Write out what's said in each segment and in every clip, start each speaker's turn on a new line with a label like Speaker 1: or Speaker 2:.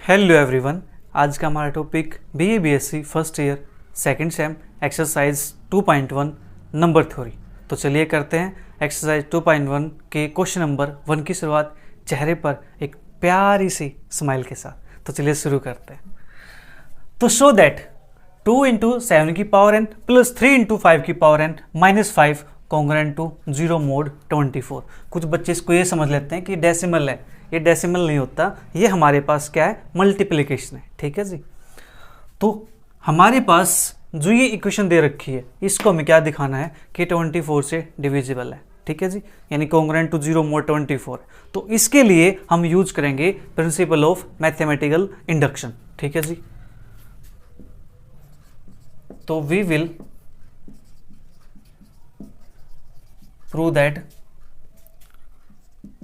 Speaker 1: Hello everyone. आज का हमारा topic BA BSc first year second same exercise 2.1 number theory. तो चलिए करते हैं एक्सरसाइज 2.1 के क्वेश्चन नंबर 1 की शुरुआत चेहरे पर एक प्यारी सी स्माइल के साथ। तो चलिए शुरू करते हैं। तो शो दैट 2 इंटू 7 की पावर n प्लस 3 इंटू 5 की power n minus 5 congruent to 0 mod 24। कुछ बच्चे इसको ये समझ लेते हैं कि डेसिमल है। ये डेसिमल नहीं होता, ये हमारे पास क्या है, मल्टीप्लिकेशन है। ठीक है जी। तो हमारे पास जो ये इक्वेशन दे रखी है इसको हमें क्या दिखाना है कि 24 से डिविजिबल है। ठीक है जी, यानी कॉन्ग्रुएंट टू 0 मोड 24। तो इसके लिए हम यूज करेंगे प्रिंसिपल ऑफ मैथमेटिकल इंडक्शन। ठीक है जी। तो we will prove that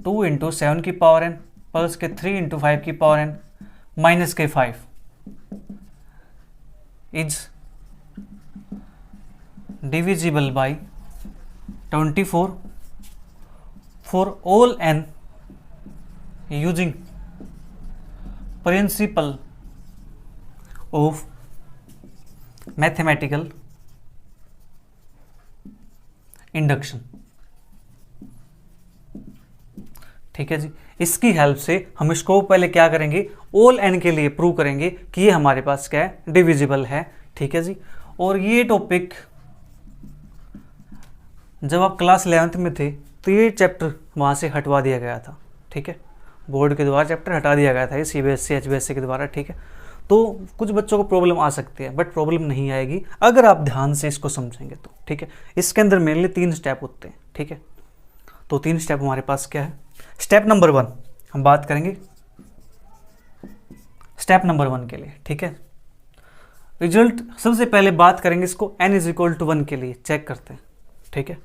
Speaker 1: 2 into 7 की पावर n प्लस के 3 इंटू 5 की पावर n माइनस के 5 is divisible by 24 for all n using principle of mathematical induction. ठीक है जी। इसकी हेल्प से हम इसको पहले क्या करेंगे, ऑल n के लिए प्रूव करेंगे कि ये हमारे पास क्या है, डिविजिबल है। ठीक है जी। और ये टॉपिक जब आप क्लास 11th में थे तो ये चैप्टर वहाँ से हटवा दिया गया था। ठीक है, बोर्ड के द्वारा चैप्टर हटा दिया गया था, ये सीबीएसई एचबीएसई के द्वारा। ठीक है, तो कुछ बच्चों को प्रॉब्लम आ सकती है, बट प्रॉब्लम नहीं आएगी अगर आप ध्यान से इसको समझेंगे तो। ठीक है, इसके अंदर मेनली 3 स्टेप होते हैं। ठीक है, तो 3 स्टेप हमारे पास क्या है। स्टेप नंबर 1 हम बात करेंगे स्टेप नंबर 1 के लिए। ठीक है, रिजल्ट सबसे पहले बात करेंगे इसको n इज इक्वल टू 1 के लिए चेक करते हैं। ठीक है,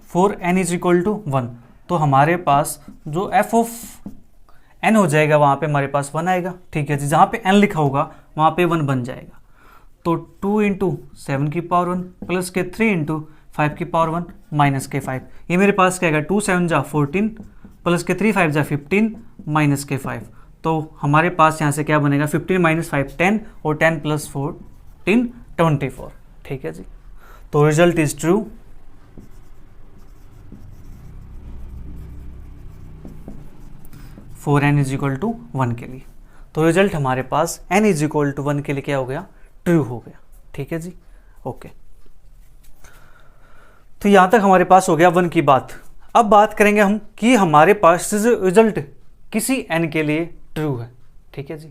Speaker 1: for n is equal to 1 तो हमारे पास जो f ऑफ n हो जाएगा वहां पे हमारे पास 1 आएगा। ठीक है जी, जहां पे n लिखा होगा वहां पे 1 बन जाएगा। तो 2 इंटू 7 की पावर 1 प्लस के 3 इंटू 5 की पावर 1 माइनस के 5, ये मेरे पास क्या आएगा, 2 7 जा 14 प्लस के 3 5 जा 15 माइनस के 5। तो हमारे पास यहाँ से क्या बनेगा, 15 माइनस 5 10 और 10 प्लस 14 24। ठीक है जी। तो result is true. For n is equal to 1 के लिए। तो रिजल्ट हमारे पास n इज इक्वल टू 1 के लिए क्या हो गया, ट्रू हो गया। ठीक है जी, ओके। तो यहां तक हमारे पास हो गया 1 की बात। अब बात करेंगे हम कि हमारे पास रिजल्ट किसी n के लिए ट्रू है। ठीक है जी,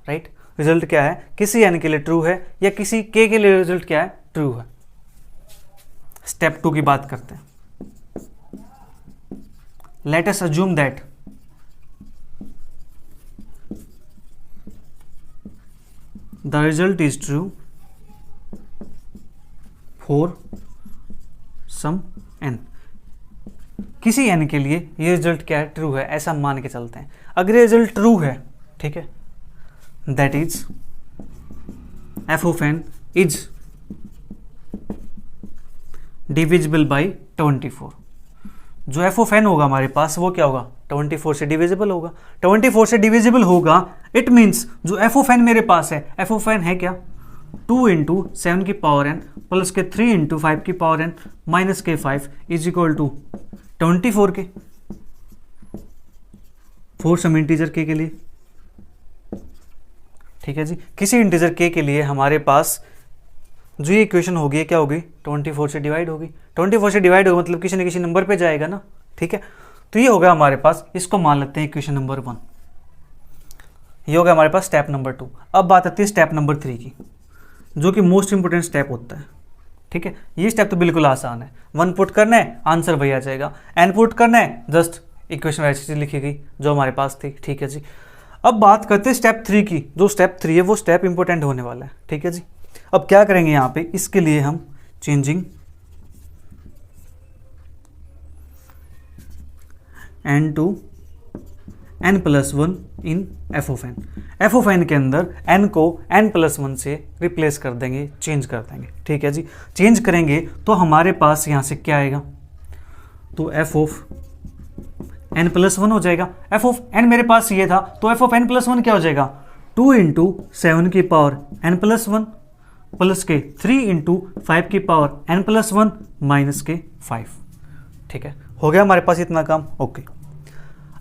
Speaker 1: राइट। रिजल्ट क्या है, किसी n के लिए ट्रू है या किसी k के लिए रिजल्ट क्या है, ट्रू है। स्टेप 2 की बात करते हैं। Late us assume that the result is true for some n। किसी n के लिए ये रिजल्ट क्या है, ट्रू है, ऐसा मान के चलते हैं। अगर ये रिजल्ट ट्रू है, ठीक है, that is f of n is divisible by 24। जो f ऑफ n होगा हमारे पास वो क्या होगा, 24 से डिविजिबल होगा। 24 से डिविजिबल होगा, इट मीन्स जो f ऑफ n मेरे पास है, f ऑफ n है क्या, 2 इंटू 7 की पावर n प्लस के 3 इंटू 5 की पावर n माइनस के 5 इज इक्वल टू 24 के फॉर सम इंटीजर k के लिए। ठीक है जी, किसी इंटीजर k के लिए हमारे पास जो ये इक्वेशन होगी क्या होगी, 24 से डिवाइड होगी। 24 से डिवाइड होगा मतलब किसी न किसी नंबर पे जाएगा ना। ठीक है, तो ये होगा हमारे पास, इसको मान लेते हैं इक्वेशन नंबर 1। ये होगा हमारे पास स्टेप नंबर 2। अब बात आती है स्टेप नंबर 3 की, जो कि मोस्ट इंपोर्टेंट स्टेप होता है। ठीक है, ये स्टेप तो बिल्कुल आसान है। 1 पुट करना है, आंसर वही आ जाएगा। n पुट करना है, जस्ट इक्वेशन वैसे लिखी गई जो हमारे पास थी। ठीक है जी। अब बात करते हैं स्टेप 3 की। जो स्टेप 3 है वो स्टेप इंपोर्टेंट होने वाला है। ठीक है जी। अब क्या करेंगे यहाँ पे, इसके लिए हम changing n to n plus 1 in f of n। f of n के अंदर n को n प्लस 1 से रिप्लेस कर देंगे, चेंज कर देंगे। ठीक है जी, चेंज करेंगे तो हमारे पास यहाँ से क्या आएगा, तो f of n plus one हो जाएगा। एफ ऑफ एन मेरे पास ये था, तो f of n plus one क्या हो जाएगा, 2 इंटू 7 की power n plus one plus के 3 इंटू 5 की power n plus one minus के 5। ठीक है, हो गया हमारे पास इतना काम। ओके,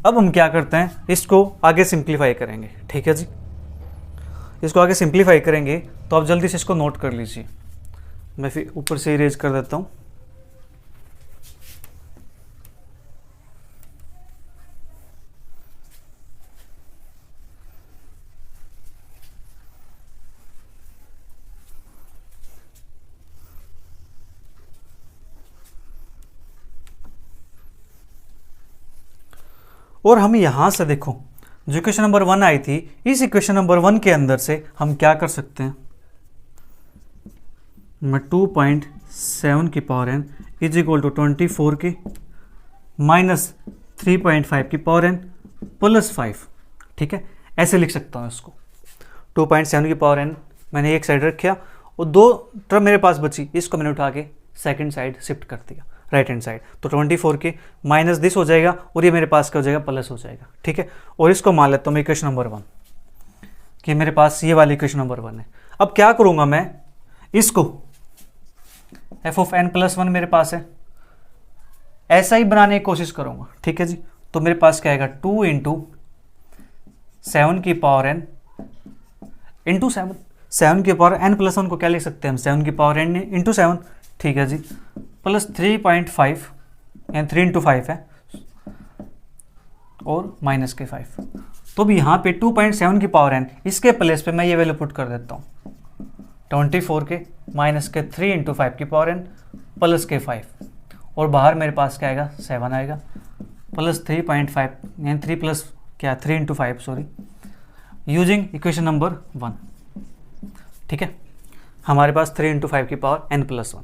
Speaker 1: अब हम क्या करते हैं, इसको आगे सिंप्लीफाई करेंगे। ठीक है जी, इसको आगे सिंप्लीफाई करेंगे, तो आप जल्दी से इसको नोट कर लीजिए। मैं फिर ऊपर से इरेज कर देता हूँ। और हम यहां से देखो, जो इक्वेशन नंबर 1 आई थी, इस इक्वेशन नंबर 1 के अंदर से हम क्या कर सकते हैं, मैं 2.7 की power n is equal to 24 के माइनस 3.5 की पावर एन प्लस 5। ठीक है, ऐसे लिख सकता हूँ इसको। 2.7 की पावर एन मैंने एक साइड रखा और 2 टर्म मेरे पास बची, इसको मैंने उठा के सेकेंड साइड शिफ्ट कर दिया, राइट हैंड साइड। तो 24 के माइनस दिस हो जाएगा और ये मेरे पास क्या हो जाएगा, प्लस हो जाएगा। ठीक है, और इसको मान लेता हूँ मैं इक्वेशन नंबर 1 कि मेरे पास ये वाली इक्वेशन नंबर 1 है। अब क्या करूँगा मैं, इसको f of n plus one मेरे पास है, ऐसा ही बनाने की कोशिश करूँगा। ठीक है जी, तो मेरे पास क्या आएगा, 2 इंटू 7 की पावर एन इंटू 7 की पावर एन प्लस वन को क्या लिख सकते हैं हम, 7 की पावर एन इंटू 7। ठीक है जी, प्लस 3.5 यानी 3 इंटू 5 है और माइनस के 5। तो भी यहाँ पे 2.7 की पावर एन, इसके प्लेस पे मैं ये वैल्यू पुट कर देता हूँ, 24 के माइनस के 3 इंटू 5 की पावर एन प्लस के 5, और बाहर मेरे पास क्या आएगा, 7 आएगा, प्लस 3.5 यानी 3 प्लस क्या 3 into 5 sorry, using equation number 1। ठीक है, हमारे पास 3 इंटू 5 की पावर एन प्लस 1।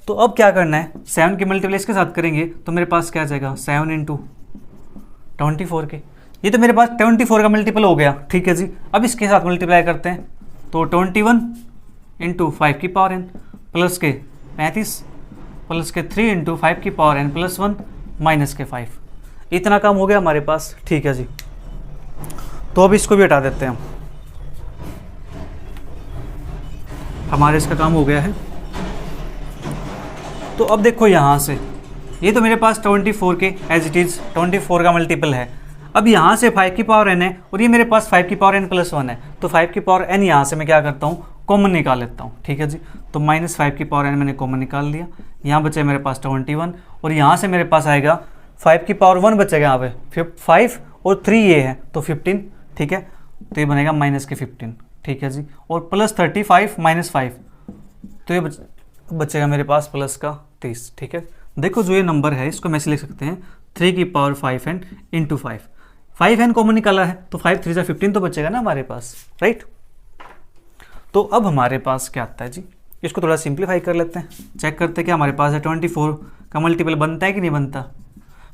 Speaker 1: तो अब क्या करना है, 7 के मल्टीप्लाई इसके साथ करेंगे तो मेरे पास क्या आ जाएगा, 7 इंटू 24 के, ये तो मेरे पास 24 का मल्टीपल हो गया। ठीक है जी, अब इसके साथ मल्टीप्लाई करते हैं तो 21 इंटू 5 की पावर एन प्लस के 35 प्लस के 3 इंटू 5 की पावर एन प्लस 1 माइनस के 5। इतना काम हो गया हमारे पास। ठीक है जी, तो अब इसको भी हटा देते हैं हम, हमारे इसका काम हो गया है। तो अब देखो यहाँ से, ये तो मेरे पास 24 के एज इट इज़ 24 का मल्टीपल है। अब यहाँ से 5 की पावर एन है और ये मेरे पास 5 की पावर एन प्लस 1 है, तो 5 की पावर एन यहाँ से मैं क्या करता हूँ, कॉमन निकाल लेता हूँ। ठीक है जी, तो माइनस 5 की पावर एन मैंने कॉमन निकाल लिया, यहाँ बचे मेरे पास 21 और यहाँ से मेरे पास आएगा 5 की पावर 1 बचेगा यहाँ पे 5 और 3 ये है तो 15। ठीक है, तो ये बनेगा माइनस के 15। ठीक है जी, और प्लस 35 माइनस 5 तो ये बचेगा मेरे पास प्लस का 30। ठीक है, देखो जो ये नंबर है इसको मैं लिख सकते हैं 3 की power 5n into 5n common निकाला है तो 5 3 15 तो बचेगा ना हमारे पास, राइट। तो अब हमारे पास क्या आता है जी, इसको थोड़ा सिंप्लीफाई कर लेते हैं, चेक करते हैं कि हमारे पास है 24 का मल्टीपल बनता है कि नहीं बनता।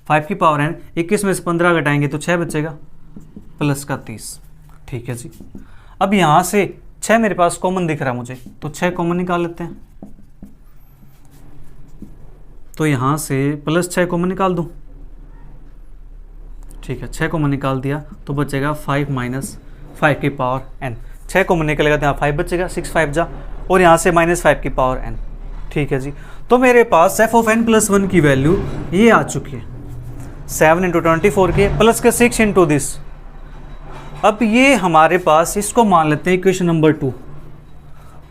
Speaker 1: 5 की पावर n 21 में से 15 घटाएंगे तो 6 बचेगा प्लस का 30। ठीक है जी, अब यहाँ से 6 मेरे पास कॉमन दिख रहा है मुझे, तो 6 कॉमन निकाल लेते हैं। तो यहाँ से प्लस 6 कॉमन निकाल दूँ। ठीक है, 6 कॉमन निकाल दिया तो बचेगा 5 माइनस 5 की पावर n। 6 कॉमन निकलेगा तो यहाँ 5 बचेगा, 6 5 जा, और यहाँ से माइनस 5 की पावर n। ठीक है जी, तो मेरे पास एफ ऑफ n प्लस 1 की वैल्यू ये आ चुकी है, 7 इंटू 24 के प्लस के 6 इंटू दिस। अब ये हमारे पास, इसको मान लेते हैं इक्वेशन नंबर 2।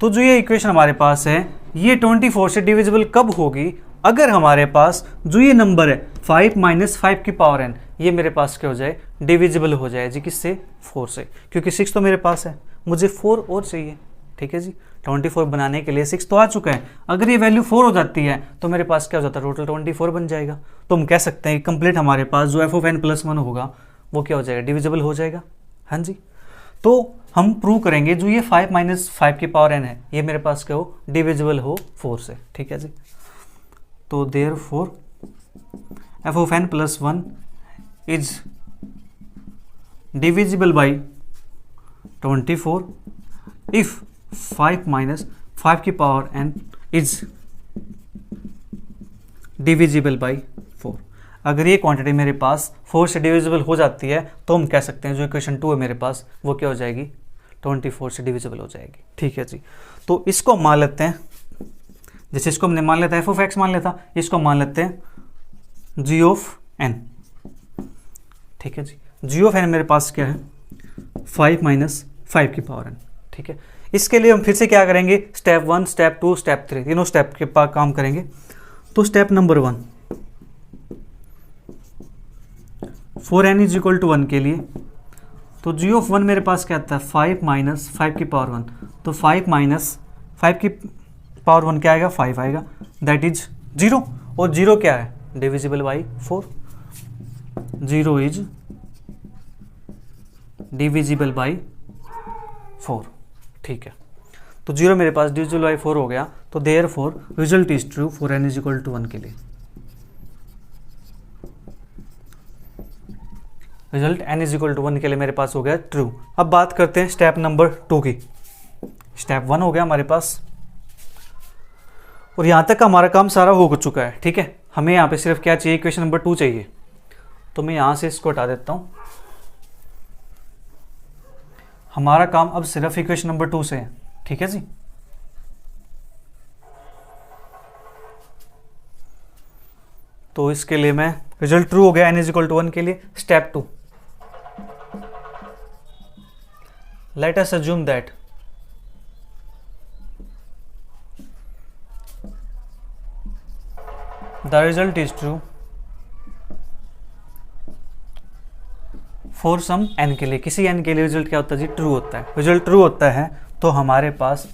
Speaker 1: तो जो ये इक्वेशन हमारे पास है ये 24 से डिविजिबल कब होगी, अगर हमारे पास जो ये नंबर है 5 माइनस 5 की पावर n ये मेरे पास क्या हो जाए, डिविजिबल हो जाए जी, किससे, 4 से, क्योंकि 6 तो मेरे पास है, मुझे 4 और चाहिए। ठीक है जी, 24 बनाने के लिए 6 तो आ चुका है, अगर ये वैल्यू 4 हो जाती है तो मेरे पास क्या हो जाता है, टोटल 24 बन जाएगा। तो हम कह सकते हैं कि कंप्लीट हमारे पास जो एफ ऑफ एन प्लस 1 होगा वो क्या हो जाएगा, डिविजिबल हो जाएगा। हाँ जी, तो हम प्रूव करेंगे जो ये 5 माइनस 5 की पावर n है ये मेरे पास क्या हो, डिविजिबल हो 4 से। ठीक है जी, तो therefore f of n plus 1 is divisible by 24 if 5 minus 5 की power n is divisible by 4। अगर ये क्वांटिटी मेरे पास 4 से डिविजिबल हो जाती है तो हम कह सकते हैं जो इक्वेशन 2 है मेरे पास वो क्या हो जाएगी, 24 से डिविजिबल हो जाएगी। ठीक है जी, तो इसको मान लेते हैं, जैसे इसको हमने मान लेता है f(x) मान लेता, इसको मान लेते हैं g(n). ठीक है जी, g(n) मेरे पास क्या है 5 माइनस 5 की पावर n। ठीक है, इसके लिए हम फिर से क्या करेंगे, स्टेप 1, स्टेप 2, स्टेप 3 तीनों स्टेप के पास काम करेंगे। तो step number 1 4n is equal to 1 के लिए तो g(1) मेरे पास क्या आता है 5 माइनस 5 की पावर 1, तो 5 माइनस 5 की पावर 1 क्या आएगा 5 आएगा, दैट इज 0। और 0 क्या है divisible by 4, 0 is divisible by 4। ठीक है, तो 0 मेरे पास डिविजिबल बाई 4 हो गया, तो therefore result is true for n is equal to 1 के लिए। Result n is equal to 1 के लिए मेरे पास हो गया ट्रू। अब बात करते हैं स्टेप नंबर 2 की। स्टेप 1 हो गया हमारे पास और यहां तक का हमारा काम सारा हो चुका है। ठीक है, हमें यहाँ पे सिर्फ क्या चाहिए, इक्वेशन नंबर 2 चाहिए, तो मैं यहां से इसको हटा देता हूं। हमारा काम अब सिर्फ इक्वेशन नंबर 2 से है। ठीक है जी, तो इसके लिए मैं रिजल्ट ट्रू हो गया n इज इक्वल टू 1 के लिए। Step 2, let us assume that the result is true for some n के लिए। किसी n के लिए रिजल्ट क्या होता है जी, ट्रू होता है। रिजल्ट ट्रू होता है तो हमारे पास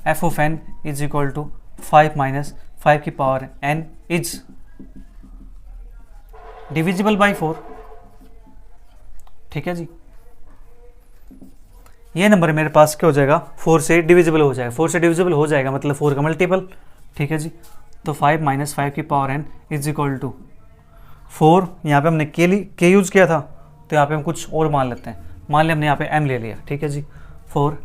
Speaker 1: f(n) is equal to 5 minus 5 की power n is divisible by 4। ठीक है जी, ये नंबर मेरे पास क्या हो जाएगा 4 से डिविजिबल हो जाएगा। 4 से डिविजिबल हो जाएगा मतलब 4 का मल्टीपल। ठीक है जी, तो 5 माइनस 5 की power n is equal to 4। यहाँ पे हमने के यूज़ किया था तो यहाँ पे हम कुछ और मान लेते हैं। मान लिया हमने यहाँ पे m ले लिया। ठीक है जी, 4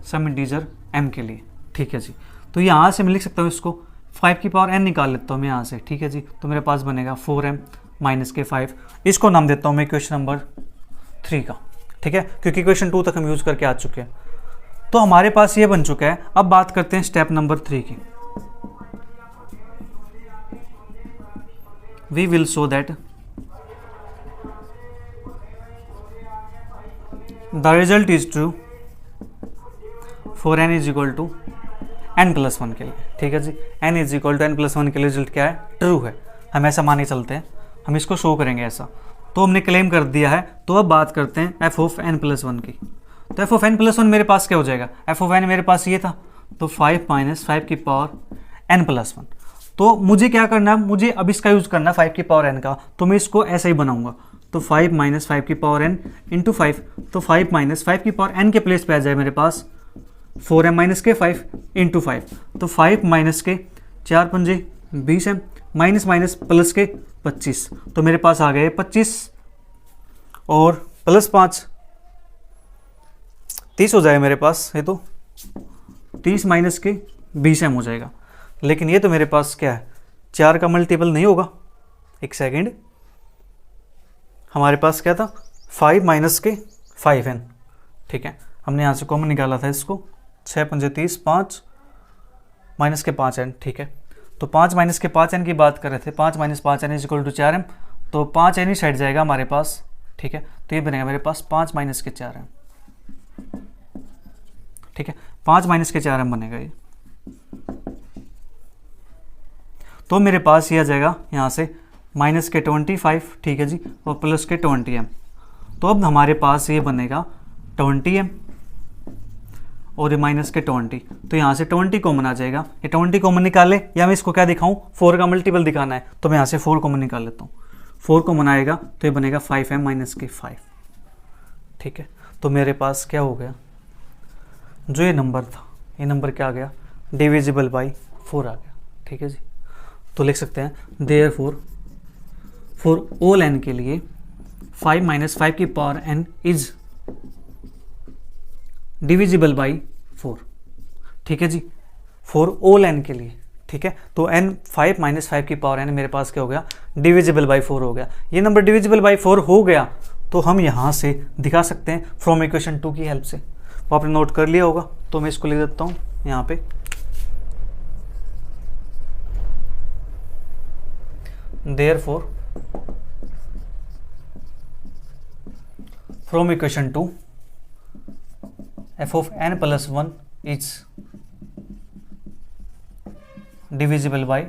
Speaker 1: सम इंटीजर m के लिए। ठीक है जी, तो यहाँ से मैं लिख सकता हूँ इसको 5 की पावर n निकाल लेता हूँ मैं यहाँ से। ठीक है जी, तो मेरे पास बनेगा 4m माइनस के 5। इसको नाम देता हूँ मैं इक्वेशन नंबर 3 का। ठीक है, क्योंकि इक्वेशन 2 तक हम यूज़ करके आ चुके हैं, तो हमारे पास ये बन चुका है। अब बात करते हैं स्टेप नंबर 3 की। We will show that the result is true for n is equal to n+1 के लिए। ठीक है जी, n is equal to n+1 के लिए रिजल्ट क्या है, ट्रू है। हम ऐसा माने चलते हैं, हम इसको शो करेंगे ऐसा, तो हमने क्लेम कर दिया है। तो अब बात करते हैं f(n+1) की। तो f(n+1) मेरे पास क्या हो जाएगा, f(n) मेरे पास ये था, तो 5 माइनस 5 की पावर n+1। तो मुझे क्या करना है, मुझे अब इसका यूज़ करना है 5 की पावर n का, तो मैं इसको ऐसा ही बनाऊंगा। तो 5 माइनस 5 की पावर n इंटू 5, तो 5 माइनस 5 की पावर n के प्लेस पे आ जाए मेरे पास 4m माइनस के 5 इंटू 5, तो 5 माइनस के 4 पंजे 20m माइनस माइनस प्लस के 25, तो मेरे पास आ गए 25 और प्लस 5 30 हो जाएगा मेरे पास। ये तो 30 माइनस के 20m हो जाएगा। लेकिन ये तो मेरे पास क्या है, 4 का मल्टीपल नहीं होगा। एक सेकेंड, हमारे पास क्या था 5 माइनस के 5n। ठीक है, हमने यहाँ से कॉमन निकाला था इसको, 6 पंजे 30, 5 माइनस के 5n। ठीक है, तो 5 माइनस के 5n की बात कर रहे थे, 5 minus 5n is equal to 4m, तो 5n ही साइड जाएगा हमारे पास। ठीक है, तो ये बनेगा मेरे पास 5 माइनस के 4m। ठीक है, 5 माइनस के 4m बनेगा ये। तो मेरे पास ये आ जाएगा यहाँ से माइनस के 25। ठीक है जी, और प्लस के 20m। तो अब हमारे पास ये बनेगा 20m और ये माइनस के 20, तो यहाँ से 20 कॉमन आ जाएगा। ये 20 कॉमन निकाले, या मैं इसको क्या दिखाऊं, 4 का मल्टीपल दिखाना है, तो मैं यहाँ से 4 कॉमन निकाल लेता हूँ। 4 कॉमन आएगा तो ये बनेगा 5m माइनस के 5। ठीक है, तो मेरे पास क्या हो गया, जो ये नंबर था, ये नंबर क्या आ गया, डिविजिबल बाई 4 आ गया। ठीक है जी, तो लिख सकते हैं देयरफॉर फॉर ऑल n के लिए 5 माइनस 5 की power n is divisible by 4। ठीक है जी, फॉर ऑल n के लिए, ठीक है। तो n 5 माइनस 5 की पावर n मेरे पास क्या हो गया, डिविजिबल बाई 4 हो गया। ये नंबर डिविजिबल बाई 4 हो गया तो हम यहाँ से दिखा सकते हैं फ्रॉम इक्वेशन 2 की हेल्प से। वो आपने नोट कर लिया होगा, तो मैं इसको लिख देता हूँ यहाँ पे। Therefore from equation 2 f of n plus 1 is divisible by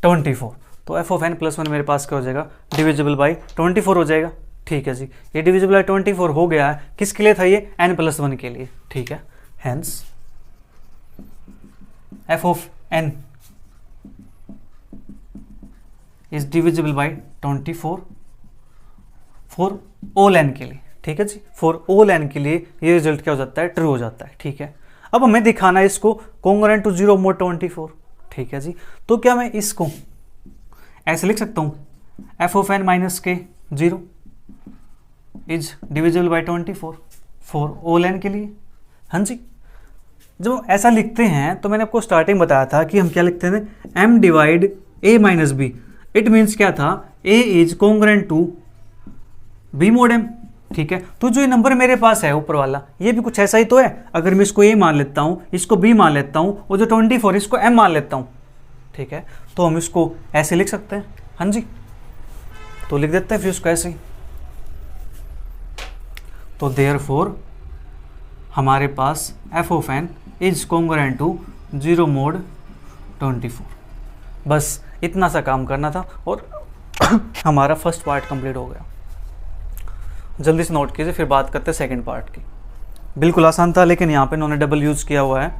Speaker 1: 24। तो f of n plus 1 मेरे पास क्या हो जाएगा, डिविजिबल बाई 24 हो जाएगा, ठीक है जी। ये डिविजिबल बाई 24 हो गया है, किसके लिए था ये, n plus 1 के लिए, ठीक है। Hence f of n is divisible by 24 for all n के लिए, ठीक है जी। फॉर ऑल n के लिए ये रिजल्ट क्या हो जाता है, ट्रू हो जाता है, ठीक है। अब हमें दिखाना है इसको कॉन्ग्रुएंट टू 0 mod 24, ठीक है जी। तो क्या मैं इसको ऐसे लिख सकता हूँ, f of n माइनस के 0 is divisible by 24 for all n के लिए, हाँ जी। जब ऐसा लिखते हैं तो मैंने आपको स्टार्टिंग बताया था कि हम क्या लिखते थे, m divide a minus b. It means क्या था, a is congruent to b mod m, ठीक है। तो जो ये नंबर मेरे पास है ऊपर वाला, ये भी कुछ ऐसा ही तो है। अगर मैं इसको a मान लेता हूँ, इसको b मान लेता हूँ, और जो 24 इसको m मान लेता हूँ, ठीक है, तो हम इसको ऐसे लिख सकते हैं, हाँ जी। तो लिख देते हैं फिर इसको ऐसे ही। तो देयरफॉर हमारे पास f of n is congruent to 0 mod 24। बस इतना सा काम करना था और हमारा फर्स्ट पार्ट कंप्लीट हो गया। जल्दी से नोट कीजिए, फिर बात करते हैं सेकंड पार्ट की। बिल्कुल आसान था, लेकिन यहाँ पे इन्होंने डबल यूज़ किया हुआ है,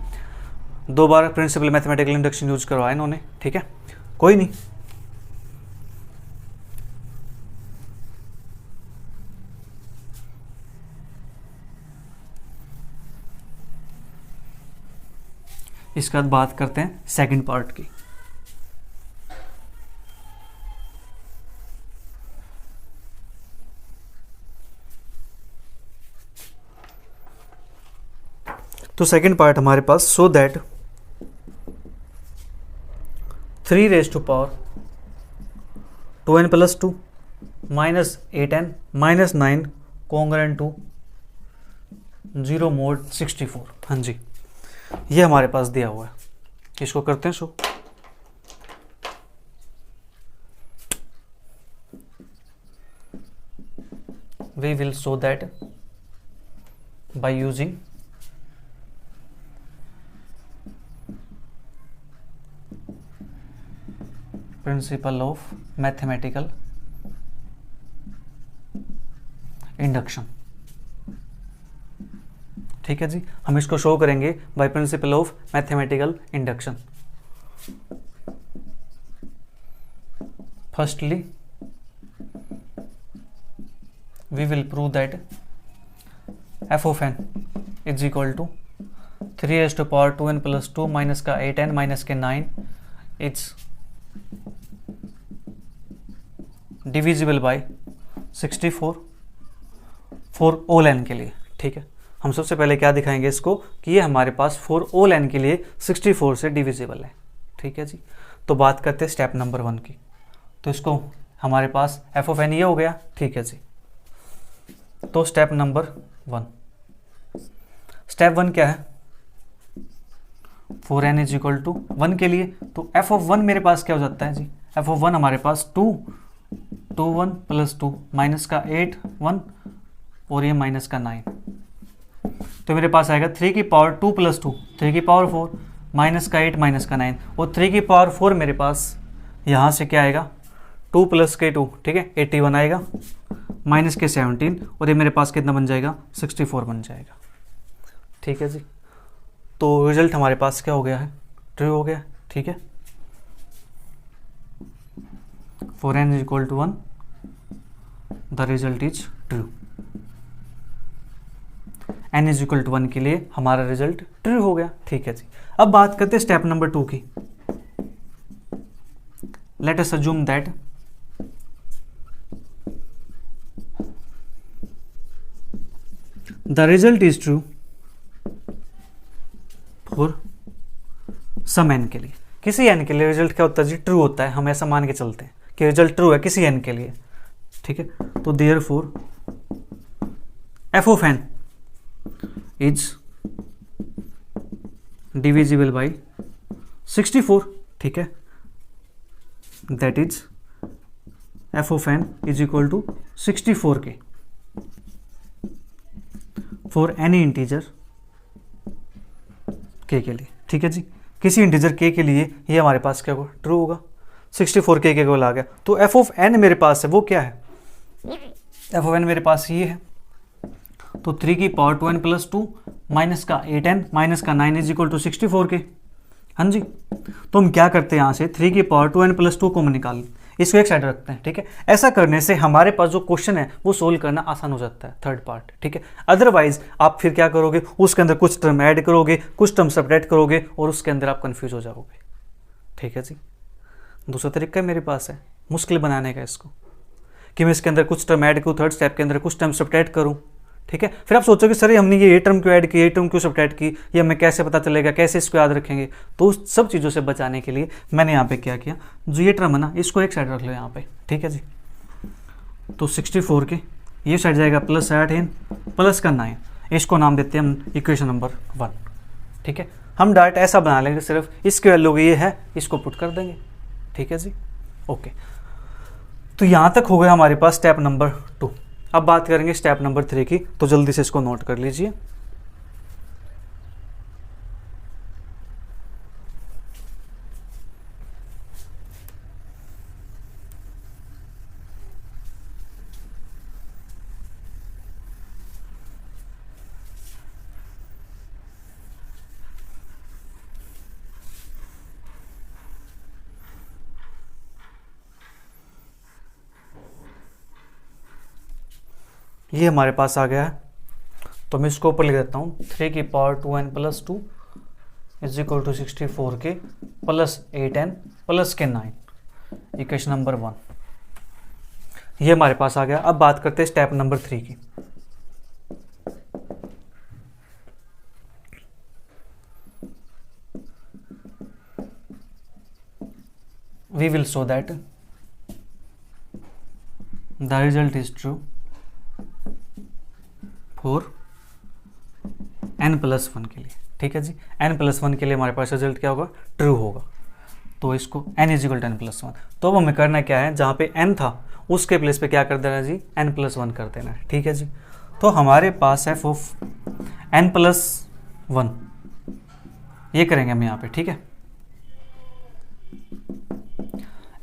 Speaker 1: 2 बार प्रिंसिपल मैथमेटिकल इंडक्शन यूज करवाया इन्होंने, ठीक है, कोई नहीं। इसके बाद बात करते हैं सेकंड पार्ट की। तो सेकंड पार्ट हमारे पास, so that 3 raised to power 2n plus 2 minus 8n minus 9 congruent to 0 mod 64, हाँ जी। ये हमारे पास दिया हुआ है, इसको करते हैं show. We will show that by using principle of mathematical induction, ठीक है जी। हम इसको शो करेंगे by principle of mathematical induction. Firstly we will prove that f of n is equal to 3 raised to power 2n plus 2 minus का 8n minus के 9 it's divisible by 64 for all n के लिए, ठीक है। हम सबसे पहले क्या दिखाएंगे इसको कि ये हमारे पास फॉर ऑल n के लिए 64 से डिविजिबल है, ठीक है जी। तो बात करते हैं स्टेप नंबर 1 की। तो इसको हमारे पास f of n ये हो गया, ठीक है जी। तो स्टेप नंबर 1, स्टेप 1 क्या है, for n is equal to 1 के लिए, तो f of 1 मेरे पास क्या हो जाता है जी, f of 1 हमारे पास 2 1 प्लस 2 माइनस का 8 1 और ये माइनस का 9, तो मेरे पास आएगा 3 की पावर 2 प्लस 2 3 की पावर 4 माइनस का 8 माइनस का 9 और 3 की पावर 4 मेरे पास यहाँ से क्या आएगा 2 प्लस के 2, ठीक है, 81 आएगा माइनस के 17 और ये मेरे पास कितना बन जाएगा 64 बन जाएगा, ठीक है जी। तो रिजल्ट हमारे पास क्या हो गया है, ट्रू हो गया, ठीक है। For n is equal to 1 the result is true. n is equal to 1 के लिए हमारा रिजल्ट ट्रू हो गया, ठीक है जी। अब बात करते हैं स्टेप नंबर 2 की। Let us assume that the result is true for some n के लिए, किसी एन के लिए रिजल्ट क्या होता है जी, ट्रू होता है। हम ऐसा मान के चलते हैं कि रिजल्ट ट्रू है किसी एन के लिए, ठीक है। तो therefore f of n is divisible by 64, ठीक है। That is f of n is equal to 64 के फॉर एनी इंटीजर के लिए, ठीक है जी। किसी इंटीजर के लिए ये हमारे पास क्या होगा, ट्रू होगा। 64 के केवल आ गया। तो एफ ऑफ एन मेरे पास है वो क्या है, एफ ऑफ एन मेरे पास ये है। तो 3 की पावर 2n प्लस 2 माइनस का 8n माइनस का 9 इज इक्वल टू 64 के। हाँ जी, तो हम क्या करते हैं यहाँ से 3 की पावर 2n प्लस 2 को हम निकाल, इसको एक साइड रखते हैं, ठीक है। ऐसा करने से हमारे पास जो क्वेश्चन है वो सोल्व करना आसान हो जाता है, थर्ड पार्ट, ठीक है। अदरवाइज आप फिर क्या करोगे, उसके अंदर कुछ टर्म ऐड करोगे, कुछ टर्म सब्ट्रैक्ट करोगे और उसके अंदर आप कंफ्यूज हो जाओगे, ठीक है जी। दूसरा तरीका मेरे पास है मुश्किल बनाने का इसको, कि मैं इसके अंदर कुछ टर्म ऐड करूँ, थर्ड स्टेप के अंदर कुछ टर्म सब्ट्रैक्ट करूँ, ठीक है। फिर आप सोचोगे सर हमने ये टर्म क्यों ऐड की, ये टर्म क्यों सब्ट्रैक्ट की, ये हमें कैसे पता चलेगा, कैसे इसको याद रखेंगे। तो उस सब चीज़ों से बचाने के लिए मैंने यहाँ पे क्या किया, जो ये टर्म है ना इसको एक साइड रख लो यहाँ पे, ठीक है जी। तो 64 के ये साइड जाएगा प्लस 8n प्लस का 9, इसको नाम देते हैं हम इक्वेशन नंबर 1, ठीक है। हम डायरेक्ट ऐसा बना लेंगे, सिर्फ इसकी वैल्यू ये है, इसको पुट कर देंगे, ठीक है जी। ओके, तो यहाँ तक हो गया हमारे पास स्टेप नंबर 2। अब बात करेंगे स्टेप नंबर 3 की, तो जल्दी से इसको नोट कर लीजिए। ये हमारे पास आ गया है, तो मैं इसको ऊपर लिख देता हूँ 3 की power 2n plus 2 is equal to 64 के प्लस 8n प्लस के 9, इक्वेशन नंबर 1। ये हमारे पास आ गया। अब बात करते हैं स्टेप नंबर 3 की। We will show that the result is true for n plus 1 के लिए, ठीक है जी। n प्लस 1 के लिए हमारे पास रिजल्ट क्या होगा, ट्रू होगा। तो इसको n is equal to n plus 1। तो अब हमें करना क्या है, जहाँ पे n था उसके प्लेस पे क्या कर देना जी, n प्लस 1 कर देना है, ठीक है जी। तो हमारे पास f ऑफ n प्लस 1 ये करेंगे हम यहाँ पे, ठीक है।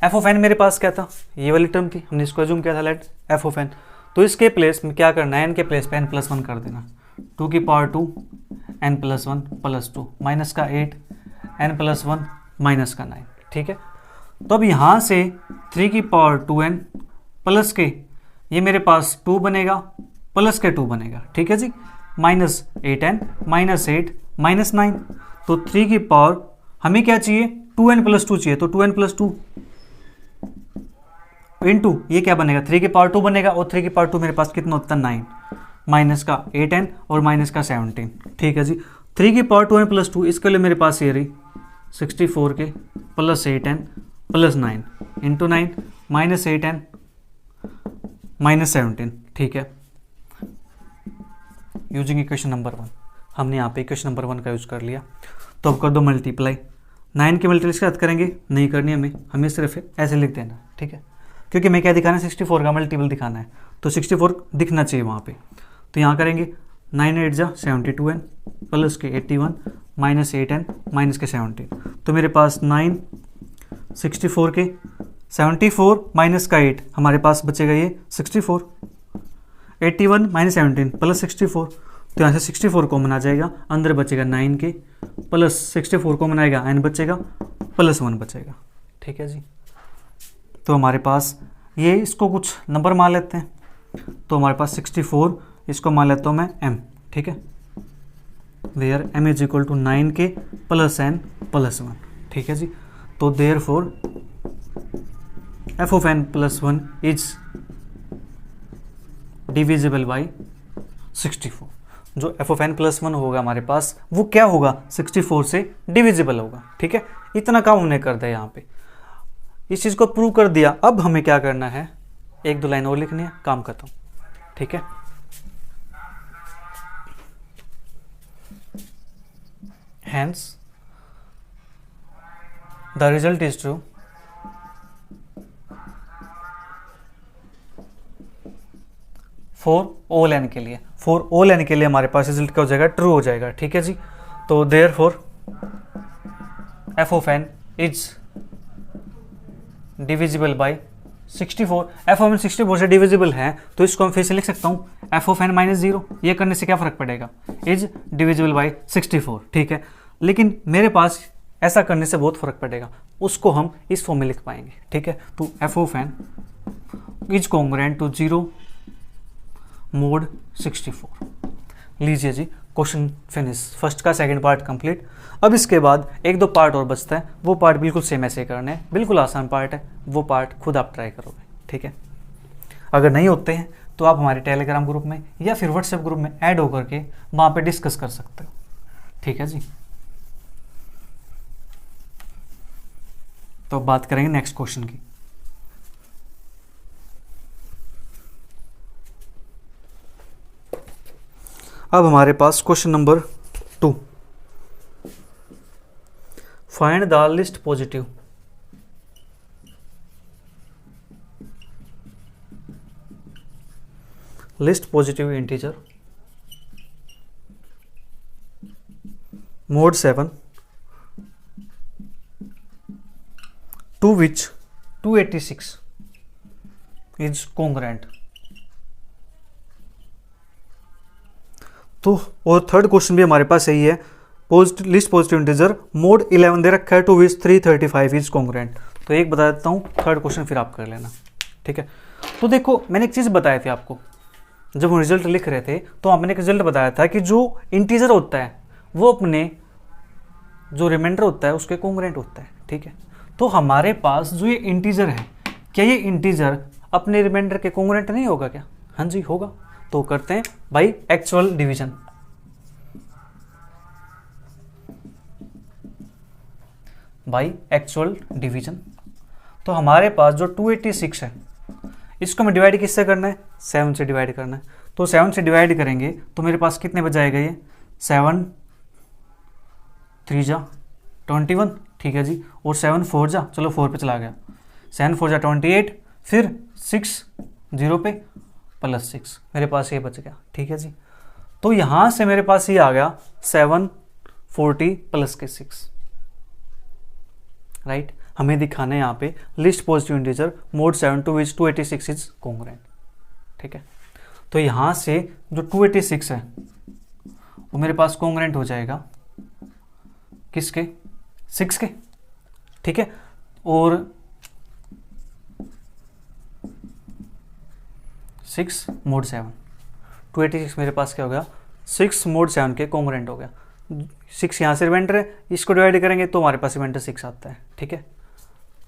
Speaker 1: f ऑफ n मेरे पास क्या था, ये वाली टर्म थी, हमने इसको एज्यूम किया था लेट f ऑफ n। तो इसके प्लेस में क्या करना है, n के प्लेस पे n प्लस 1 कर देना। 2 की power 2 n plus 1 plus 2 minus का 8 n प्लस 1 माइनस का 9, ठीक है। तो अब यहाँ से 3 की पावर 2n प्लस के ये मेरे पास 2 बनेगा प्लस के 2 बनेगा, ठीक है जी। Minus 8n minus 8 minus 9। तो 3 की पावर हमें क्या चाहिए, 2n प्लस 2 चाहिए। तो 2n प्लस 2 इंटू ये क्या बनेगा, 3 की पावर 2 बनेगा, और 3 की पावर 2 मेरे पास कितना होता है 9 माइनस का 8n और माइनस का 17, ठीक है जी। 3 की पावर 2n प्लस 2 इसके लिए मेरे पास ये रही 64 के plus 8n plus 9 into 9 minus 8n minus 17, ठीक है। यूजिंग इक्वेशन नंबर 1, हमने यहाँ पे इक्वेशन नंबर 1 का यूज कर लिया। तो अब कर दो मल्टीप्लाई, 9 के मल्टीप्लाई के साथ करेंगे, नहीं करनी हमें सिर्फ ऐसे लिख देना, ठीक है। क्योंकि मैं क्या दिखाना है, 64 का मल्टीपल दिखाना है, तो 64 दिखना चाहिए वहाँ पे। तो यहाँ करेंगे 9 8 जा 72n प्लस के 81 माइनस 8n माइनस के 17। तो मेरे पास 9 64 के 74 माइनस का 8 हमारे पास बचेगा ये 64, 81 माइनस 17 प्लस 64। तो यहाँ से 64 कॉमन आ जाएगा, अंदर बचेगा 9 के प्लस 64 कॉमन आएगा, n बचेगा प्लस 1 बचेगा, ठीक है जी। तो हमारे पास ये इसको कुछ नंबर मान लेते हैं। तो हमारे पास 64, इसको मान लेता हूँ मैं m, ठीक है। There m is equal to 9 के प्लस n प्लस 1, ठीक है जी। तो therefore f of n plus 1 is divisible by 64। जो f of n plus one होगा हमारे पास वो क्या होगा, 64 से डिविजिबल होगा। ठीक है, इतना काम हमने कर दिया यहाँ पे, इस चीज़ को प्रूव कर दिया। अब हमें क्या करना है, एक दो लाइन और लिखनी है, काम खत्म। ठीक है, hence the result is true for all n के लिए। फॉर ऑल एन के लिए हमारे पास रिजल्ट क्या हो जाएगा, ट्रू हो जाएगा। ठीक है जी, तो therefore f of n is divisible by 64। F of n 64 से डिविजिबल है, तो इसको हम फिर से लिख सकता हूँ एफ ऑफ एन माइनस 0। ये करने से क्या फर्क पड़ेगा, इज डिविजिबल बाय 64। ठीक है, लेकिन मेरे पास ऐसा करने से बहुत फर्क पड़ेगा, उसको हम इस फॉर्म में लिख पाएंगे। ठीक है, तो f of n is congruent to 0 mod 64। लीजिए जी, क्वेश्चन फिनिश, फर्स्ट का सेकंड पार्ट कंप्लीट। अब इसके बाद एक दो पार्ट और बचता है, वो पार्ट बिल्कुल सेम ऐसे करने हैं, बिल्कुल आसान पार्ट है, वो पार्ट खुद आप ट्राई करोगे। ठीक है, अगर नहीं होते हैं तो आप हमारे टेलीग्राम ग्रुप में या फिर व्हाट्सएप ग्रुप में ऐड होकर के वहाँ पे डिस्कस कर सकते हो। ठीक है जी, तो बात करेंगे नेक्स्ट क्वेश्चन की। अब हमारे पास question number 2, find the list positive integer mod 7 to which 286 is congruent। तो और थर्ड क्वेश्चन भी हमारे पास यही है, लिस्ट पॉजिटिव इंटीजर मोड 11 दे रखा है, टू विच 335 इज कॉन्ग्रुएंट। तो एक बता देता हूँ, थर्ड क्वेश्चन फिर आप कर लेना। ठीक है, तो देखो मैंने एक चीज़ बताई थी आपको, जब हम रिजल्ट लिख रहे थे तो आपने एक रिजल्ट बताया था कि जो इंटीजर होता है वो अपने जो रिमाइंडर होता है उसके कॉन्ग्रुएंट होता है। ठीक है, तो हमारे पास जो ये इंटीजर है, क्या ये इंटीजर अपने रिमाइंडर के कॉन्ग्रुएंट नहीं होगा क्या? हाँ जी होगा। तो करते हैं by actual division. By actual division, तो हमारे पास जो 286 है इसको हमें डिवाइड किससे करना है, 7 से डिवाइड करना है। तो 7 से डिवाइड करेंगे तो मेरे पास कितने बच जाएगा, ये 7 3 जा 21। ठीक है जी, और 7 4 जा, चलो 4 पे चला गया, 7 4 जा 28, फिर 6 0 पे प्लस 6, मेरे पास ये बच गया। ठीक है जी, तो यहाँ से मेरे पास ये आ गया 7 40 प्लस के 6। राइट, हमें दिखाना है यहाँ पे least positive integer mod 7 to which 286 is congruent. ठीक है, तो यहाँ से जो 286 है वो मेरे पास कॉन्ग्रुएंट हो जाएगा किसके, 6 के। ठीक है, और 6 मोड 7, 286 मेरे पास क्या हो गया, 6 मोड 7 के कॉन्ग्रुएंट हो गया। 6 यहाँ से रिमाइंडर है, इसको डिवाइड करेंगे तो हमारे पास रिमाइंडर 6 आता है। ठीक है,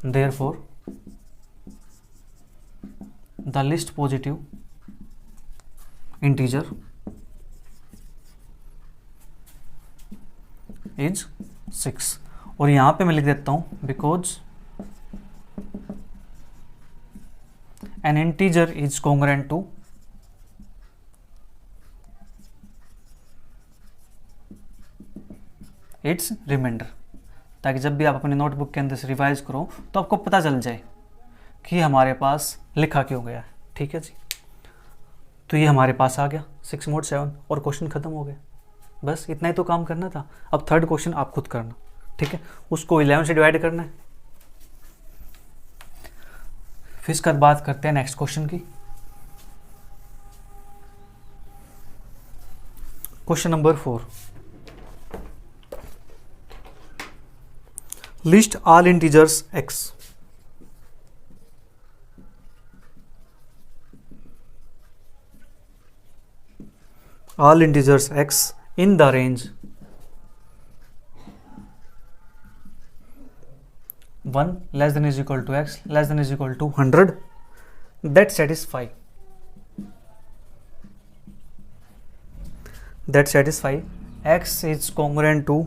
Speaker 1: therefore the list positive integer is 6। और यहाँ पे मैं लिख देता हूँ because an integer is congruent to its remainder, ताकि जब भी आप अपने नोटबुक के अंदर से रिवाइज करो तो आपको पता चल जाए कि हमारे पास लिखा क्यों गया है। ठीक है जी, तो ये हमारे पास आ गया 6 मोड 7 और क्वेश्चन खत्म हो गया। बस इतना ही तो काम करना था। अब थर्ड क्वेश्चन आप खुद करना। ठीक है, उसको 11 से डिवाइड करना है। फिर इसके बाद बात करते हैं नेक्स्ट क्वेश्चन की। Question number 4, list all integers x। all integers x in the range 1 less than is equal to x less than is equal to 100 that satisfy that satisfy x is congruent to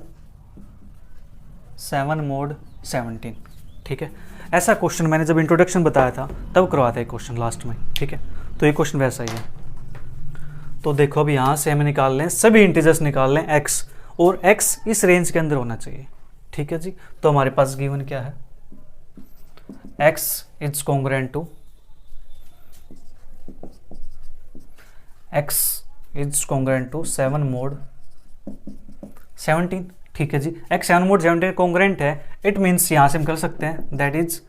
Speaker 1: 7 mod 17। ठीक है, ऐसा question मैंने जब introduction बताया था तब करवाया था एक क्वेश्चन लास्ट में। ठीक है, तो ये क्वेश्चन वैसा ही है। तो देखो अब यहाँ से हमें निकाल लें, सभी इंटीजर्स निकाल लें x, और x इस रेंज के अंदर होना चाहिए। ठीक है जी, तो हमारे पास गिवन क्या है, x is congruent to x is congruent to 7 mod 17। ठीक है जी, x 7 mod 17 कॉन्ग्रुएंट है, इट मीन्स यहाँ से हम कर सकते हैं दैट इज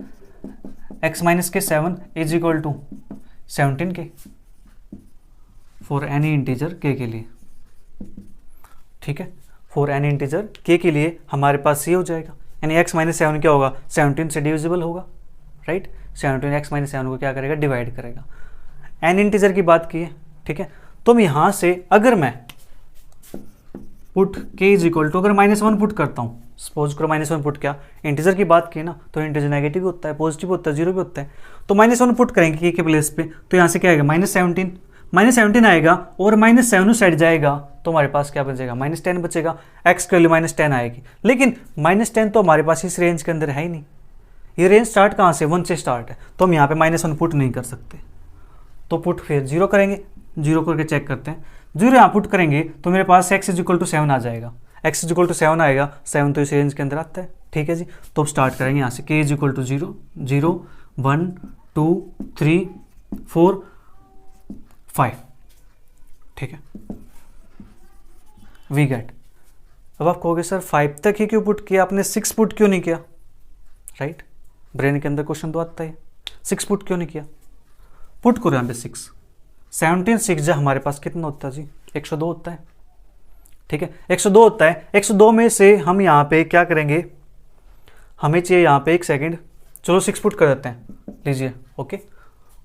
Speaker 1: x माइनस के 7 इज इक्वल टू 17 के फॉर एनी इंटीजर k के लिए। ठीक है, फॉर एनी इंटीजर k के लिए हमारे पास ये हो जाएगा, यानी x माइनस 7 क्या होगा, 17 से डिविजिबल होगा, राइट। 17 x माइनस 7 को क्या करेगा, डिवाइड करेगा। एन इंटीजर की बात की है। ठीक है, तो यहाँ से अगर मैं put k is equal to, अगर -1 पुट करता हूँ, सपोज करो -1 पुट, क्या इंटीजर की बात की ना, तो इंटीजर नेगेटिव भी होता है, पॉजिटिव होता है, जीरो भी होता है, तो -1 पुट करेंगे k के प्लेस पे, तो यहाँ से क्या आएगा, -17 आएगा, और -7 उस साइड जाएगा, तो हमारे पास क्या बचेगा, -10 बचेगा। x की वैल्यू -10 आएगी, लेकिन -10 तो हमारे पास इस रेंज के अंदर है ही नहीं। ये रेंज स्टार्ट कहाँ से, 1 से स्टार्ट है, तो हम यहाँ पे -1 पुट नहीं कर सकते, तो पुट फिर 0 करेंगे, 0 करके चेक करते हैं, 0 यहाँ पुट करेंगे तो मेरे पास x इज इक्वल टू 7 आ जाएगा, x इज इक्वल टू 7 आएगा, 7 तो इस रेंज के अंदर आता है। ठीक है जी, तो अब स्टार्ट करेंगे यहाँ से, k इज इक्वल टू 0 0 1 2 3 4 5। ठीक है, वी गेट, अब आप कहोगे सर 5 तक ही क्यों पुट किया आपने, 6 पुट क्यों नहीं किया, राइट। ब्रेन के अंदर क्वेश्चन तो आता है, 6 पुट क्यों नहीं किया, पुट करो यहाँ पे 6, 17 6 जा हमारे पास कितना होता है जी, 102 होता है। ठीक है, 102 होता है, 102 में से हम यहाँ पे क्या करेंगे, हमें चाहिए यहाँ पे 1 सेकेंड, चलो 6 पुट कर देते हैं, लीजिए, ओके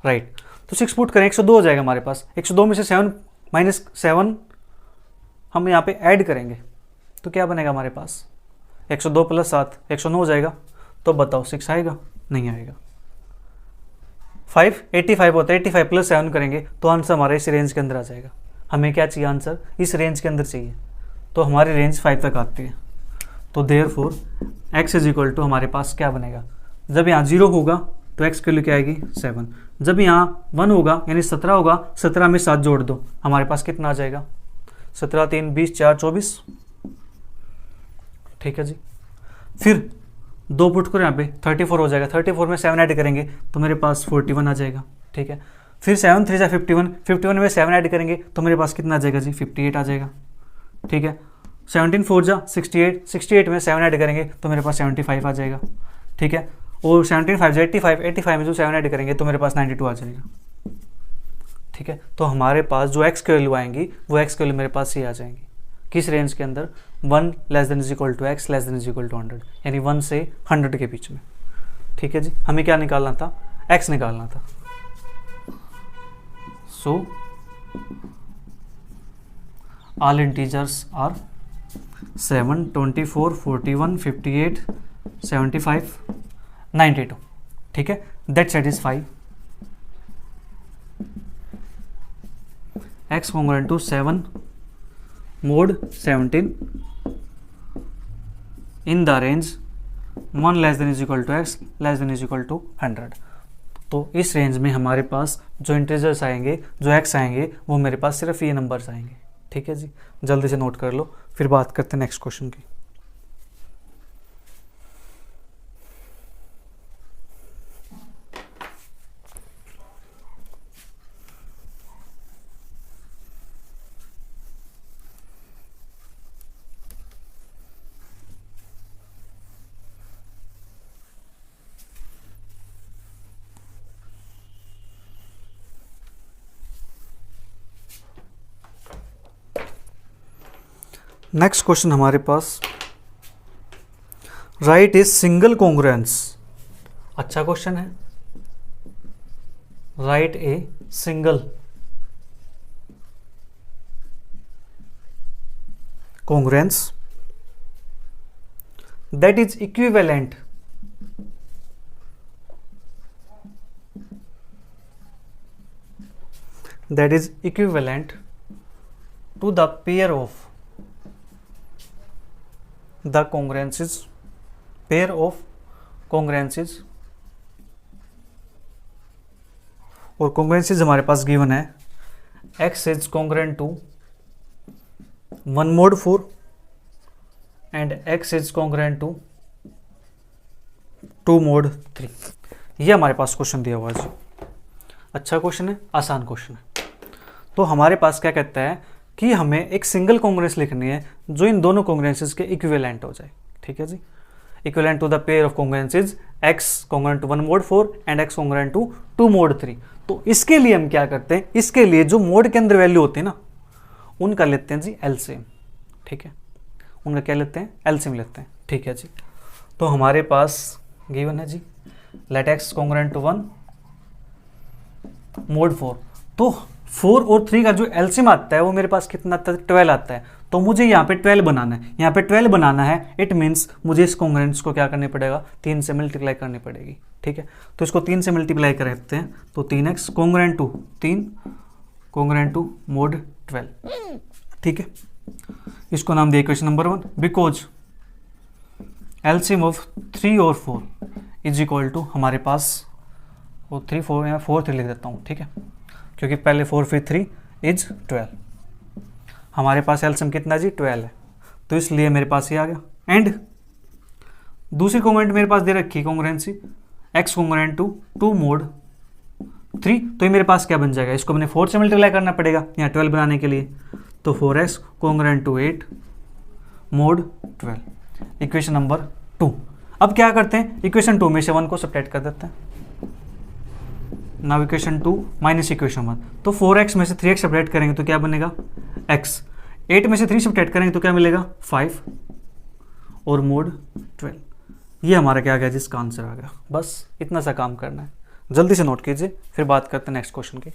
Speaker 1: राइट। तो 6 पुट करें, 102 हो जाएगा हमारे पास, 102 में से 7 -7 हम यहाँ पे ऐड करेंगे, तो क्या बनेगा हमारे पास, 102 + 7 109 हो जाएगा। तो बताओ 6 आएगा, नहीं आएगा। 5 85 होता है, 85 + 7 करेंगे तो आंसर हमारा इस रेंज के अंदर आ जाएगा। हमें क्या चाहिए, आंसर इस रेंज के अंदर चाहिए, तो हमारी रेंज 5 तक आती है। तो therefore x is equal to हमारे पास क्या बनेगा, जब यहाँ 0 होगा तो x की वैल्यू क्या आएगी 7, जब यहाँ 1 होगा यानी 17 होगा, 17 में 7 जोड़ दो, हमारे पास कितना आ जाएगा, 17 3 20 4 24। ठीक है जी, फिर 2 पुट करो यहाँ पे 34 हो जाएगा, 34 में 7 ऐड करेंगे तो मेरे पास 41 आ जाएगा। ठीक है, फिर 7 3 जा 51, 51 में 7 ऐड करेंगे तो मेरे पास कितना आ जाएगा जी, 58 आ जाएगा। ठीक है, 17 4 जा 68, 68 में 7 ऐड करेंगे तो मेरे पास 75 आ जाएगा। ठीक है, और 17 5 जा 85, 85 में जो 7 ऐड करेंगे तो मेरे पास 92 आ जाएगा। ठीक है, तो हमारे पास जो x की वैल्यू आएंगी वो x की वैल्यू मेरे पास ये आ जाएंगी, किस रेंज के अंदर, 1 < x < 100, यानी 1 से 100 के बीच में। ठीक है जी, हमें क्या निकालना था, x निकालना था। So all integers are 7 24 41 58 75 92। ठीक है, that satisfy x congruent to 7 mod 17 in the range 1 < x < 100। तो इस रेंज में हमारे पास जो इंटीजर्स आएंगे, जो x आएंगे, वो मेरे पास सिर्फ ये नंबर्स आएंगे। ठीक है जी, जल्दी से नोट कर लो, फिर बात करते हैं नेक्स्ट क्वेश्चन की। नेक्स्ट क्वेश्चन हमारे पास, राइट इज सिंगल कॉन्ग्रुएंस। अच्छा क्वेश्चन है, right a single congruence that is equivalent to the pair of the congruences, pair of congruences, और congruences हमारे पास गिवन है x is congruent to 1 mod 4 and x is congruent to 2 mod 3। ये हमारे पास question दिया हुआ है। अच्छा क्वेश्चन है, आसान क्वेश्चन है। तो हमारे पास क्या कहता है कि हमें एक सिंगल कॉन्ग्रुएंस लिखनी है जो इन दोनों कॉन्ग्रुएंसेस के इक्विवेलेंट हो जाए। ठीक है जी, equivalent to the pair of congruences x congruent to 1 mod 4 and x congruent to 2 mod 3। तो इसके लिए हम क्या करते हैं, इसके लिए जो मोड के अंदर वैल्यू होती है ना उनका लेते हैं जी एलसीएम। ठीक है, उनका क्या लेते हैं, एलसीएम लेते हैं। ठीक है जी, तो हमारे पास गिवन है जी let x congruent to 1 mod 4। तो 4 और 3 का जो एलसीएम आता है वो मेरे पास कितना आता है, 12 आता है। तो मुझे यहाँ पे 12 बनाना है, यहाँ पे 12 बनाना है। इट मीन्स मुझे इस कॉन्ग्रुएंस को क्या करनी पड़ेगा, 3 से मल्टीप्लाई करनी पड़ेगी। ठीक है, तो इसको 3 से मल्टीप्लाई करते हैं तो 3x congruent to 3 congruent to mod 12। ठीक है, इसको नाम दिया question number 1 because LCM of 3 और 4 इज इक्वल टू हमारे पास वो 3 4 या 4 3 लिख देता हूँ। ठीक है, क्योंकि पहले 4 फिर 3 इज 12। हमारे पास एलसीएम कितना जी 12 है, तो इसलिए मेरे पास ये आ गया। एंड दूसरी कॉन्ग्रुएंट मेरे पास दे रखी congruency x congruent to 2 mod 3। तो ये मेरे पास क्या बन जाएगा, इसको मैंने 4 से मल्टीप्लाई करना पड़ेगा यहाँ 12 बनाने के लिए। तो 4x congruent to 8 mod 12, equation number 2। अब क्या करते हैं, इक्वेशन 2 में से 1 को सब्ट्रैक्ट कर देते हैं। Now equation 2 minus equation 1। तो 4x में से 3x सब्ट्रैक्ट करेंगे तो क्या बनेगा x। 8 में से 3 सब्ट्रैक्ट करेंगे तो क्या मिलेगा 5 और mod 12। ये हमारा क्या आ गया जिसका आंसर आ गया। बस इतना सा काम करना है, जल्दी से नोट कीजिए, फिर बात करते हैं नेक्स्ट क्वेश्चन की।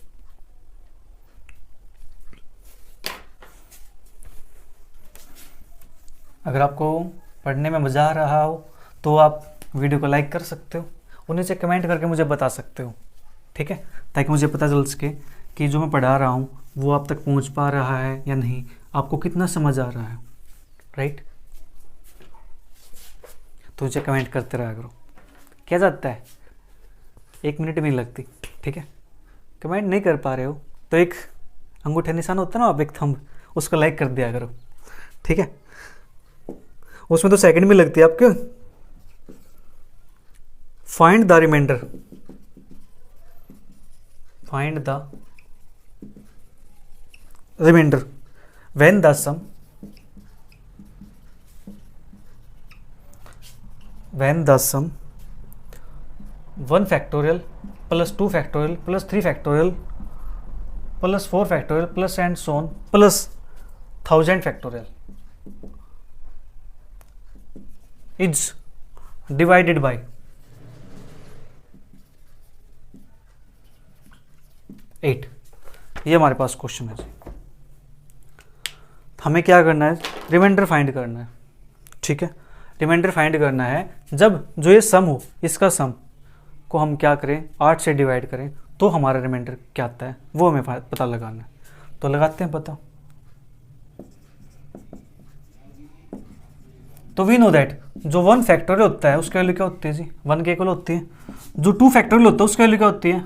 Speaker 1: अगर आपको पढ़ने में मज़ा आ रहा हो तो आप वीडियो को लाइक कर सकते हो और नीचे कमेंट करके मुझे बता सकते हो। ठीक है, ताकि मुझे पता चल सके कि जो मैं पढ़ा रहा हूँ वो आप तक पहुँच पा रहा है या नहीं, आपको कितना समझ आ रहा है। राइट, तो मुझे कमेंट करते रहा करो। क्या जाता है, 1 मिनट भी नहीं लगती। ठीक है, कमेंट नहीं कर पा रहे हो तो एक अंगूठे निशान होता है ना, आप एक थंब, उसको लाइक कर दिया करो। ठीक है, उसमें तो सेकंड में लगती है आपके। Find the remainder, find the remainder when the sum one factorial plus 2 factorial plus 3 factorial plus 4 factorial plus and so on plus 1000 factorial is divided by 8। ये हमारे पास क्वेश्चन है जी। हमें क्या करना है, रिमाइंडर फाइंड करना है। ठीक है, रिमाइंडर फाइंड करना है जब जो ये सम हो, इसका सम को हम क्या करें 8 से डिवाइड करें तो हमारा रिमाइंडर क्या आता है वो हमें पता लगाना है। तो लगाते हैं पता। तो वी नो दैट जो 1 फैक्टोरियल होता है उसकी वैल्यू क्या होती है जी 1 के इक्वल होती है। जो 2 फैक्टोरियल होता है उसकी वैल्यू क्या होती है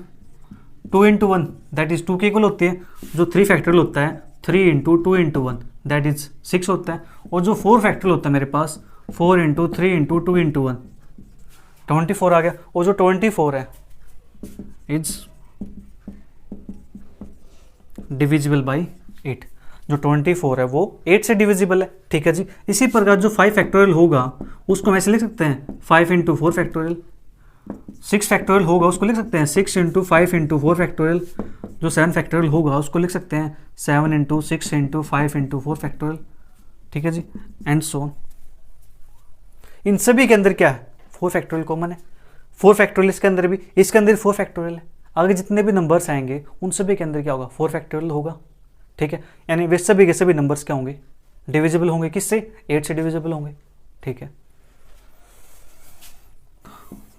Speaker 1: 2 इंटू 1 दैट इज 2 के इक्वल होती है। जो 3 फैक्टोरियल होता है 3 इंटू 2 इंटू 1 दैट इज 6 होता है। और जो 4 फैक्टोरियल होता है मेरे पास 4 इंटू 3 इंटू 2 इंटू 1 24 आ गया। और जो 24 है इज डिविजिबल बाई 8। जो 24 है वो 8 से डिविजिबल है। ठीक है जी, इसी प्रकार जो 5 फैक्टोरियल होगा उसको हम ऐसे लिख सकते हैं 5 इंटू 4 फैक्टोरियल। 6 फैक्टोरियल होगा उसको लिख सकते हैं 6 इंटू 5 इंटू 4 फैक्टोरियल। जो 7 फैक्टोरियल होगा उसको लिख सकते हैं 7 इंटू 6 इंटू 5 इंटू 4 फैक्टोरियल। ठीक है जी, एंड सो ऑन। इन सभी के अंदर क्या है 4 फैक्टोरियल कॉमन है। 4 फैक्टोरियल इसके अंदर भी, इसके अंदर 4 फैक्टोरियल है। आगे जितने भी नंबर्स आएंगे उन सभी के अंदर क्या होगा 4 फैक्टोरियल होगा। ठीक है, यानी वे सभी के सभी नंबर्स क्या होंगे डिविजिबल होंगे। किससे 8 से डिविजिबल होंगे। ठीक है,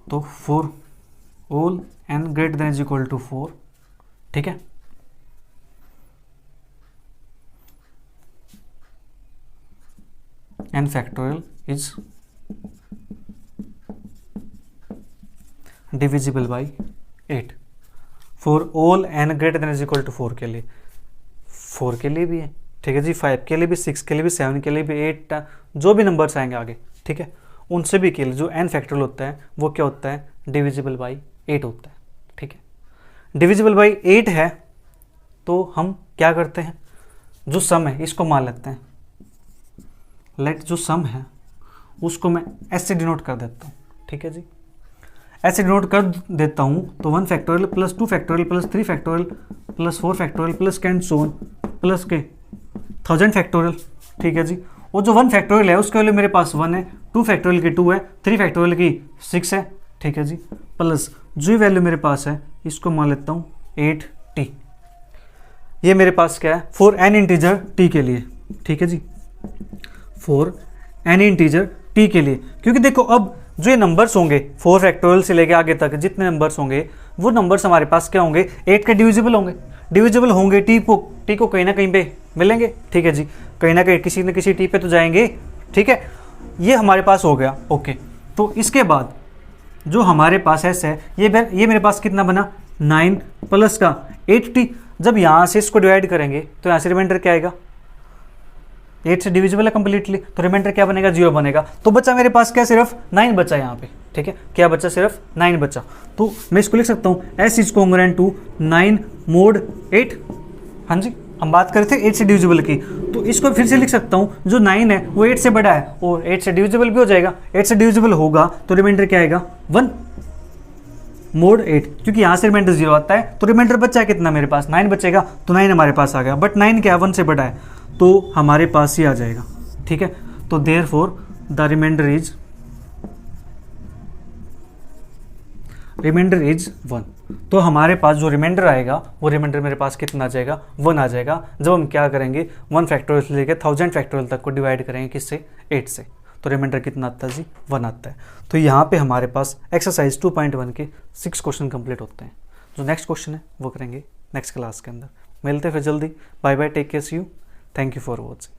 Speaker 1: तो 4 all n greater than is equal to 4। ठीक है, n factorial is divisible by 8 for all n greater than is equal to 4 के लिए, 4 के लिए भी है, ठीक है जी, 5 के लिए भी, 6 के लिए भी, 7 के लिए भी, 8 जो भी नंबर्स आएंगे आगे, ठीक है, उनसे भी के लिए जो n फैक्टोरियल होता है वो क्या होता है, डिविजिबल बाई 8 होता है, ठीक है। डिविजिबल बाई 8 है तो हम क्या करते हैं, जो सम है इसको मान लेते हैं, लेट जो सम है उसको मैं ऐसे डिनोट कर देता हूँ, ठीक है जी, ऐसे डिनोट कर देता हूँ। तो 1 factorial plus 2 factorial plus 3 factorial plus 4 factorial plus and so on plus के 1000 फैक्टोरियल, ठीक है जी। वो जो 1 फैक्टोरियल है उसके वैल्यू मेरे पास 1 है, 2 फैक्टोरियल की 2 है, 3 फैक्टोरियल की 6 है, ठीक है जी, प्लस जो वैल्यू मेरे पास है इसको मान लेता हूँ 8t। ये मेरे पास क्या है, फॉर n इंटीजर t के लिए, ठीक है जी, फॉर n इंटीजर t के लिए, क्योंकि देखो अब जो ये नंबर्स होंगे 4 फैक्टोरियल से लेके आगे तक जितने नंबर्स होंगे वो नंबर्स हमारे पास क्या होंगे, 8 के डिविजिबल होंगे, डिविजिबल होंगे t को कहीं ना कहीं पे मिलेंगे, ठीक है जी, कहीं ना कहीं किसी न किसी t पे तो जाएंगे, ठीक है, ये हमारे पास हो गया, ओके। तो इसके बाद जो हमारे पास s है ये मेरे पास कितना बना, 9 प्लस का 8t। जब यहाँ से इसको डिवाइड करेंगे तो यहाँ से रिमाइंडर क्या आएगा, 8 से डिविजिबल है कंप्लीटली, तो रिमाइंडर क्या बनेगा, 0 बनेगा। तो बचा मेरे पास क्या, सिर्फ 9 बचा यहाँ पे, ठीक है, क्या बचा, सिर्फ 9 बचा। तो मैं इसको लिख सकता हूँ s is congruent to 9 mod 8। हाँ जी, हम बात कर रहे थे 8 से डिविजिबल की, तो इसको फिर से लिख सकता हूँ, जो 9 है वो 8 से बड़ा है और 8 से डिविजिबल भी हो जाएगा, 8 से डिविजिबल होगा तो रिमाइंडर क्या आएगा, 1 mod 8, क्योंकि यहाँ से रिमाइंडर 0 आता है, तो रिमाइंडर बचा है कितना मेरे पास, 9 बचेगा, तो 9 हमारे पास आ गया, बट 9 क्या है, 1 से बड़ा है, तो हमारे पास ही आ जाएगा, ठीक है। तो देयरफॉर द रिमाइंडर इज 1। तो हमारे पास जो रिमाइंडर आएगा वो रिमाइंडर मेरे पास कितना आ जाएगा, 1 आ जाएगा, जब हम क्या करेंगे 1 फैक्टोरियल से लेकर 1000 फैक्टोरियल तक को डिवाइड करेंगे किससे, 8 से, तो रिमाइंडर कितना आता है जी, 1 आता है। तो यहाँ पे हमारे पास एक्सरसाइज 2.1 के 6 क्वेश्चन कंप्लीट होते हैं। जो नेक्स्ट क्वेश्चन है वो करेंगे नेक्स्ट क्लास के अंदर। मिलते हैं फिर जल्दी, bye bye, take care, see you, thank you for watching.